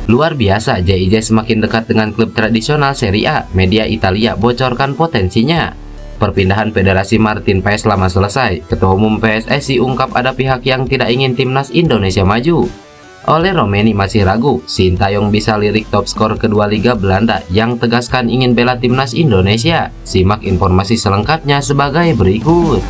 Luar biasa, JIJ semakin dekat dengan klub tradisional Serie A. Media Italia bocorkan potensinya. Perpindahan Federasi Martin Paes lama selesai. Ketua Umum PSSI ungkap ada pihak yang tidak ingin timnas Indonesia maju. Oleh Romeni masih ragu, Sintayong bisa lirik top skor kedua Liga Belanda yang tegaskan ingin bela timnas Indonesia. Simak informasi selengkapnya sebagai berikut.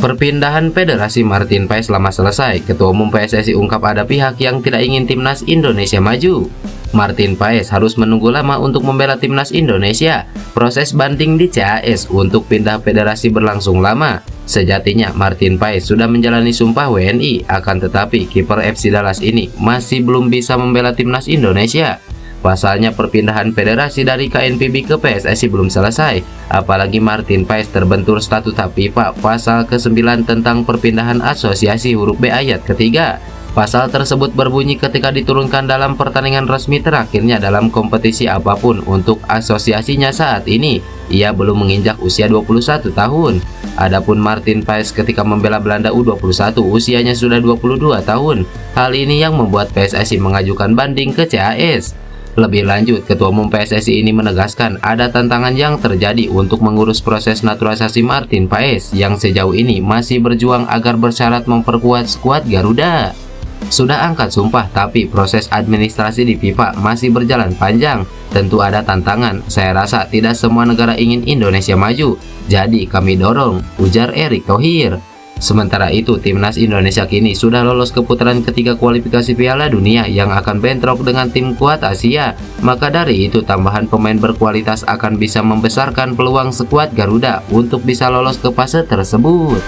Perpindahan Federasi Martin Paes lama selesai. Ketua Umum PSSI ungkap ada pihak yang tidak ingin timnas Indonesia maju. Martin Paes harus menunggu lama untuk membela timnas Indonesia. Proses banding di CAS untuk pindah federasi berlangsung lama. Sejatinya Martin Paes sudah menjalani sumpah WNI, akan tetapi kiper FC Dallas ini masih belum bisa membela timnas Indonesia. Pasalnya perpindahan federasi dari KNPB ke PSSI belum selesai, apalagi Martin Paes terbentur statuta FIFA pasal ke-9 tentang perpindahan asosiasi huruf B ayat ketiga. Pasal tersebut berbunyi ketika diturunkan dalam pertandingan resmi terakhirnya dalam kompetisi apapun untuk asosiasinya saat ini, ia belum menginjak usia 21 tahun. Adapun Martin Paes ketika membela Belanda U21 usianya sudah 22 tahun. Hal ini yang membuat PSSI mengajukan banding ke CAS. Lebih lanjut, Ketua Umum PSSI ini menegaskan ada tantangan yang terjadi untuk mengurus proses naturalisasi Martin Paes yang sejauh ini masih berjuang agar bersyarat memperkuat skuad Garuda. Sudah angkat sumpah, tapi proses administrasi di FIFA masih berjalan panjang. Tentu ada tantangan, saya rasa tidak semua negara ingin Indonesia maju, jadi kami dorong, ujar Erick Thohir. Sementara itu, timnas Indonesia kini sudah lolos ke putaran ketiga kualifikasi Piala Dunia yang akan bentrok dengan tim kuat Asia. Maka dari itu, tambahan pemain berkualitas akan bisa membesarkan peluang skuad Garuda untuk bisa lolos ke fase tersebut.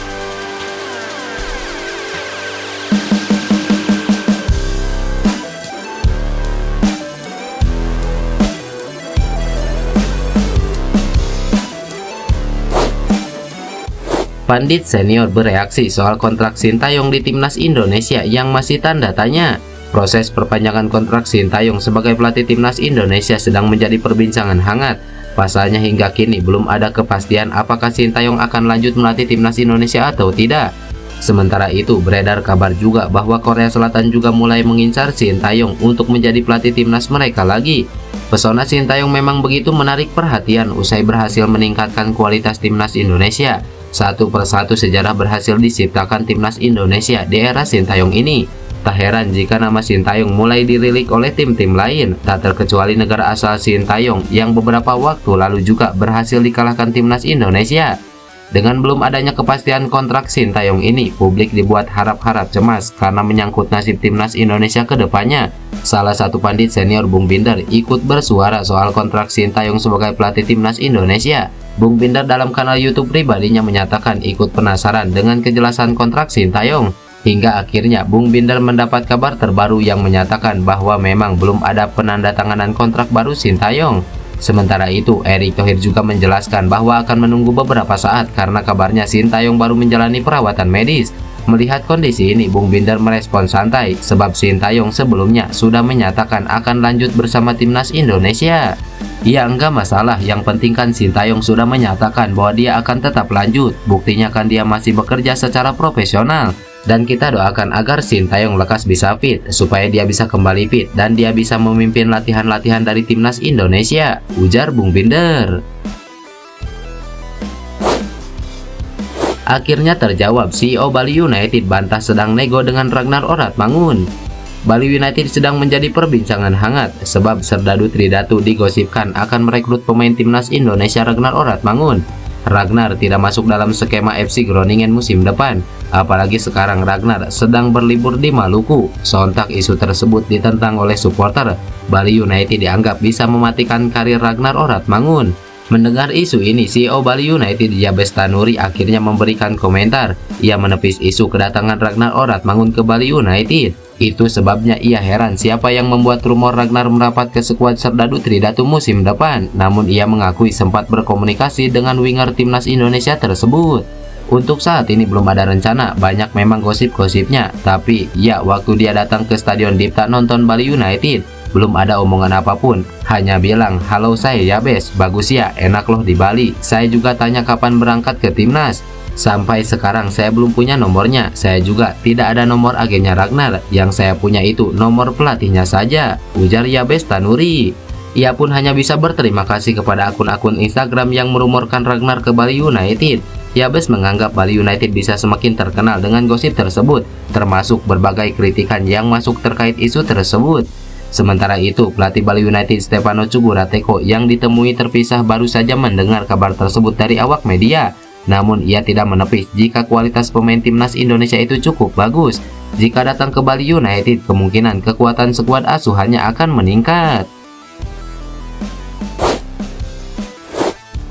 Pandit senior bereaksi soal kontrak Sintayong di timnas Indonesia yang masih tanda tanya. Proses perpanjangan kontrak Sintayong sebagai pelatih timnas Indonesia sedang menjadi perbincangan hangat. Pasalnya hingga kini belum ada kepastian apakah Sintayong akan lanjut melatih timnas Indonesia atau tidak. Sementara itu, beredar kabar juga bahwa Korea Selatan juga mulai mengincar Sintayong untuk menjadi pelatih timnas mereka lagi. Pesona Sintayong memang begitu menarik perhatian usai berhasil meningkatkan kualitas timnas Indonesia. Satu persatu sejarah berhasil diciptakan timnas Indonesia di era Sintayong ini. Tak heran jika nama Sintayong mulai dirilik oleh tim-tim lain, tak terkecuali negara asal Sintayong yang beberapa waktu lalu juga berhasil dikalahkan timnas Indonesia. Dengan belum adanya kepastian kontrak Sintayong ini, publik dibuat harap-harap cemas karena menyangkut nasib timnas Indonesia ke depannya. Salah satu pandit senior Bung Binder ikut bersuara soal kontrak Sintayong sebagai pelatih timnas Indonesia. Bung Binder dalam kanal YouTube pribadinya menyatakan ikut penasaran dengan kejelasan kontrak Sintayong. Hingga akhirnya Bung Binder mendapat kabar terbaru yang menyatakan bahwa memang belum ada penandatanganan kontrak baru Sintayong. Sementara itu, Erick Thohir juga menjelaskan bahwa akan menunggu beberapa saat karena kabarnya Sintayong baru menjalani perawatan medis. Melihat kondisi ini, Bung Binder merespon santai sebab Sintayong sebelumnya sudah menyatakan akan lanjut bersama timnas Indonesia. Ya enggak masalah, yang penting kan Sintayong sudah menyatakan bahwa dia akan tetap lanjut. Buktinya kan dia masih bekerja secara profesional. Dan kita doakan agar Sintayong lekas bisa fit, supaya dia bisa kembali fit dan dia bisa memimpin latihan-latihan dari timnas Indonesia, ujar Bung Binder. Akhirnya terjawab, CEO Bali United bantah sedang nego dengan Ragnar Oratmangun. Bali United sedang menjadi perbincangan hangat sebab Serdadu Tridatu digosipkan akan merekrut pemain timnas Indonesia Ragnar Oratmangun. Ragnar tidak masuk dalam skema FC Groningen musim depan, apalagi sekarang Ragnar sedang berlibur di Maluku. Sontak isu tersebut ditentang oleh supporter. Bali United dianggap bisa mematikan karir Ragnar Oratmangun. Mendengar isu ini, CEO Bali United Jabez Tanuri akhirnya memberikan komentar. Ia menepis isu kedatangan Ragnar Oratmangun ke Bali United. Itu sebabnya ia heran siapa yang membuat rumor Ragnar merapat ke skuad Serdadu Tridatu musim depan. Namun ia mengakui sempat berkomunikasi dengan winger timnas Indonesia tersebut. Untuk saat ini belum ada rencana, banyak memang gosip-gosipnya. Tapi ya, waktu dia datang ke Stadion Dipta nonton Bali United, belum ada omongan apapun. Hanya bilang, "Halo, saya Yabes, bagus ya, enak loh di Bali. Saya juga tanya kapan berangkat ke timnas. Sampai sekarang saya belum punya nomornya. Saya juga tidak ada nomor agennya Ragnar. Yang saya punya itu nomor pelatihnya saja," ujar Yabes Tanuri. Ia pun hanya bisa berterima kasih kepada akun-akun Instagram yang merumorkan Ragnar ke Bali United. Yabes menganggap Bali United bisa semakin terkenal dengan gosip tersebut, termasuk berbagai kritikan yang masuk terkait isu tersebut. Sementara itu, pelatih Bali United Stefano Cugurateko yang ditemui terpisah baru saja mendengar kabar tersebut dari awak media. Namun ia tidak menepis jika kualitas pemain timnas Indonesia itu cukup bagus. Jika datang ke Bali United, kemungkinan kekuatan skuad asuhannya akan meningkat.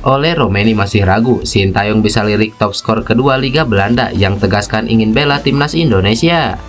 Ole Romeni masih ragu Sintayong bisa lirik top skor kedua Liga Belanda yang tegaskan ingin bela timnas Indonesia.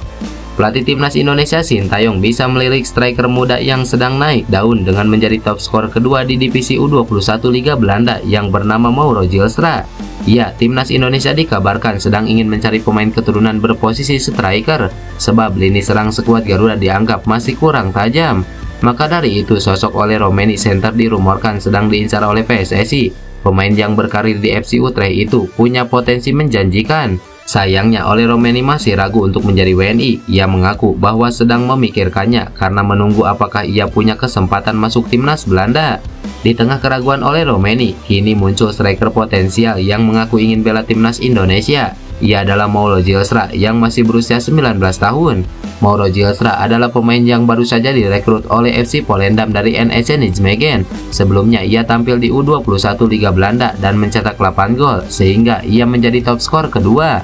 Pelatih timnas Indonesia Sintayong bisa melirik striker muda yang sedang naik daun dengan menjadi top skor kedua di divisi U21 Liga Belanda yang bernama Mauro Zylstra. Ya, timnas Indonesia dikabarkan sedang ingin mencari pemain keturunan berposisi striker sebab lini serang skuad Garuda dianggap masih kurang tajam. Maka dari itu, sosok Ole Romeni center dirumorkan sedang diincar oleh PSSI. Pemain yang berkarir di FC Utrecht itu punya potensi menjanjikan. Sayangnya, Ole Romeni masih ragu untuk menjadi WNI. Ia mengaku bahwa sedang memikirkannya karena menunggu apakah ia punya kesempatan masuk timnas Belanda. Di tengah keraguan Ole Romeni, kini muncul striker potensial yang mengaku ingin bela timnas Indonesia. Ia adalah Mauro Zylstra yang masih berusia 19 tahun. Mauro Zylstra adalah pemain yang baru saja direkrut oleh FC Volendam dari NEC Nijmegen. Sebelumnya ia tampil di U21 Liga Belanda dan mencetak 8 gol, sehingga ia menjadi top skor kedua.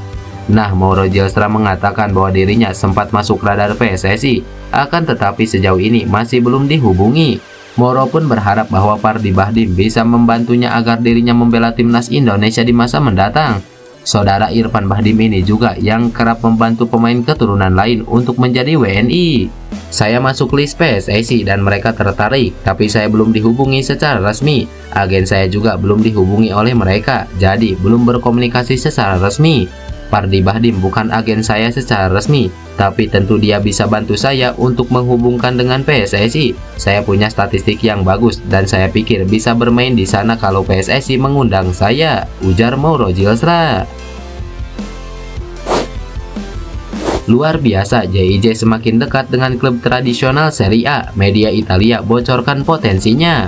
Nah, Mauro Zylstra mengatakan bahwa dirinya sempat masuk radar PSSI, akan tetapi sejauh ini masih belum dihubungi. Mauro pun berharap bahwa Pardi Bahdim bisa membantunya agar dirinya membela timnas Indonesia di masa mendatang. Saudara Irfan Bahdim ini juga yang kerap membantu pemain keturunan lain untuk menjadi WNI. "Saya masuk list PSSI dan mereka tertarik, tapi saya belum dihubungi secara resmi. Agen saya juga belum dihubungi oleh mereka, jadi belum berkomunikasi secara resmi. Pardi Bahdim bukan agen saya secara resmi, tapi tentu dia bisa bantu saya untuk menghubungkan dengan PSSI. Saya punya statistik yang bagus dan saya pikir bisa bermain di sana kalau PSSI mengundang saya," ujar Mauro Zylstra. Luar biasa, JIJ semakin dekat dengan klub tradisional Serie A. Media Italia bocorkan potensinya.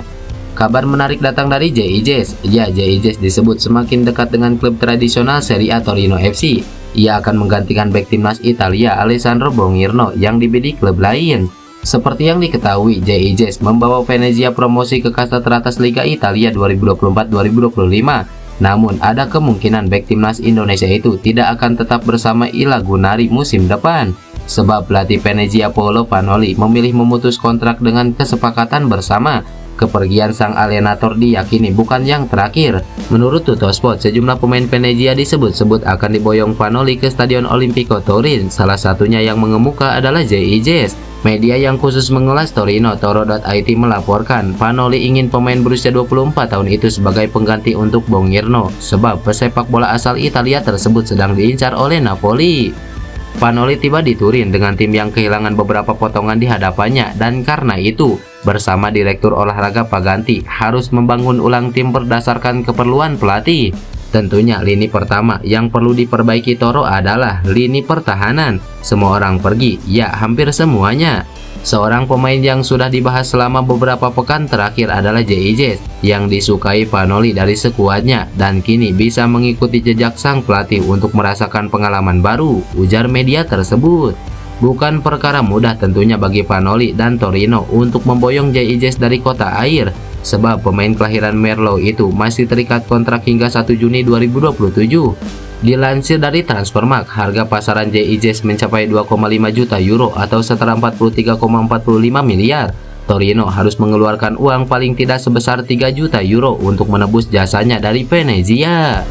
Kabar menarik datang dari JIJ. Ya, JIJ disebut semakin dekat dengan klub tradisional Serie A Torino FC. Ia akan menggantikan bek timnas Italia Alessandro Bongirno yang dibidik klub lain. Seperti yang diketahui, JIJ membawa Venezia promosi ke kasta teratas Liga Italia 2024-2025. Namun, ada kemungkinan bek timnas Indonesia itu tidak akan tetap bersama Ila Gunari musim depan. Sebab pelatih Venezia Paolo Panoli memilih memutus kontrak dengan kesepakatan bersama. Kepergian sang alienator diyakini bukan yang terakhir. Menurut Tuttosport, sejumlah pemain Venezia disebut-sebut akan diboyong Panoli ke Stadion Olimpico Turin. Salah satunya yang mengemuka adalah JIJ. Media yang khusus mengulas Torino, Toro.it melaporkan Panoli ingin pemain berusia 24 tahun itu sebagai pengganti untuk Bongirno, sebab pesepak bola asal Italia tersebut sedang diincar oleh Napoli. Panoli tiba di Turin dengan tim yang kehilangan beberapa potongan di hadapannya, dan karena itu bersama Direktur Olahraga Paganti harus membangun ulang tim berdasarkan keperluan pelatih. Tentunya lini pertama yang perlu diperbaiki Toro adalah lini pertahanan. Semua orang pergi, ya hampir semuanya. Seorang pemain yang sudah dibahas selama beberapa pekan terakhir adalah JIJ yang disukai Panoli dari skuadnya dan kini bisa mengikuti jejak sang pelatih untuk merasakan pengalaman baru, ujar media tersebut. Bukan perkara mudah tentunya bagi Panoli dan Torino untuk memboyong JIJ dari kota air, sebab pemain kelahiran Merlo itu masih terikat kontrak hingga 1 Juni 2027. Dilansir dari Transfermarkt, harga pasaran JIJ mencapai 2,5 juta euro atau setara 43,45 miliar. Torino harus mengeluarkan uang paling tidak sebesar 3 juta euro untuk menebus jasanya dari Venezia.